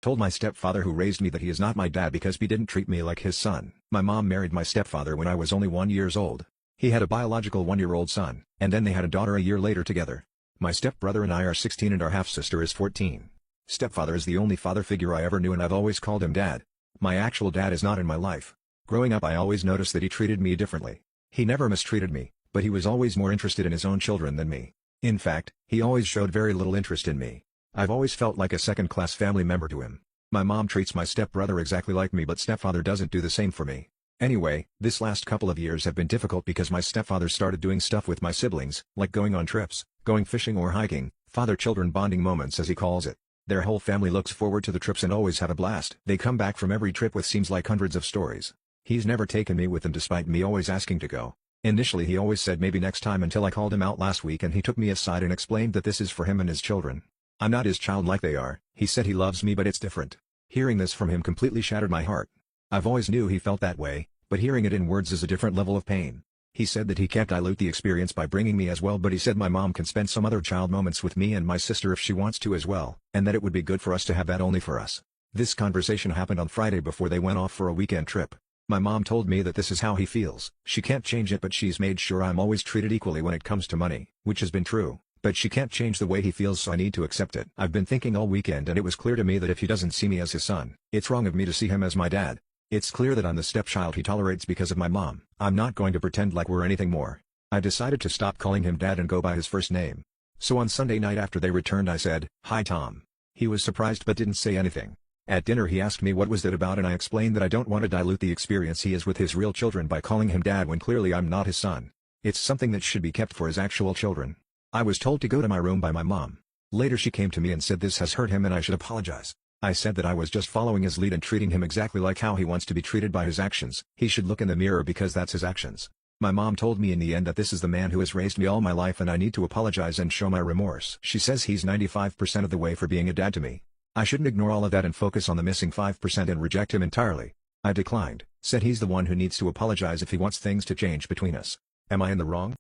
Told my stepfather who raised me that he is not my dad because he didn't treat me like his son. My mom married my stepfather when I was only 1 year old. He had a biological 1-year-old son, and then they had a daughter a year later together. My stepbrother and I are 16 and our half-sister is 14. Stepfather is the only father figure I ever knew and I've always called him dad. My actual dad is not in my life. Growing up I always noticed that he treated me differently. He never mistreated me, but he was always more interested in his own children than me. In fact, he always showed very little interest in me. I've always felt like a second-class family member to him. My mom treats my stepbrother exactly like me but stepfather doesn't do the same for me. Anyway, this last couple of years have been difficult because my stepfather started doing stuff with my siblings, like going on trips, going fishing or hiking, father-children bonding moments as he calls it. Their whole family looks forward to the trips and always have a blast. They come back from every trip with seems like hundreds of stories. He's never taken me with him despite me always asking to go. Initially he always said maybe next time until I called him out last week and he took me aside and explained that this is for him and his children. I'm not his child like they are. He said he loves me but it's different. Hearing this from him completely shattered my heart. I've always knew he felt that way, but hearing it in words is a different level of pain. He said that he can't dilute the experience by bringing me as well but he said my mom can spend some other child moments with me and my sister if she wants to as well, and that it would be good for us to have that only for us. This conversation happened on Friday before they went off for a weekend trip. My mom told me that this is how he feels. She can't change it but she's made sure I'm always treated equally when it comes to money, which has been true, but she can't change the way he feels so I need to accept it. I've been thinking all weekend and it was clear to me that if he doesn't see me as his son, it's wrong of me to see him as my dad. It's clear that I'm the stepchild he tolerates because of my mom. I'm not going to pretend like we're anything more. I decided to stop calling him dad and go by his first name. So on Sunday night after they returned I said, "Hi Tom." He was surprised but didn't say anything. At dinner he asked me what was that about and I explained that I don't want to dilute the experience he has with his real children by calling him dad when clearly I'm not his son. It's something that should be kept for his actual children. I was told to go to my room by my mom. Later she came to me and said this has hurt him and I should apologize. I said that I was just following his lead and treating him exactly like how he wants to be treated by his actions. He should look in the mirror because that's his actions. My mom told me in the end that this is the man who has raised me all my life and I need to apologize and show my remorse. She says he's 95% of the way for being a dad to me. I shouldn't ignore all of that and focus on the missing 5% and reject him entirely. I declined, said he's the one who needs to apologize if he wants things to change between us. Am I in the wrong?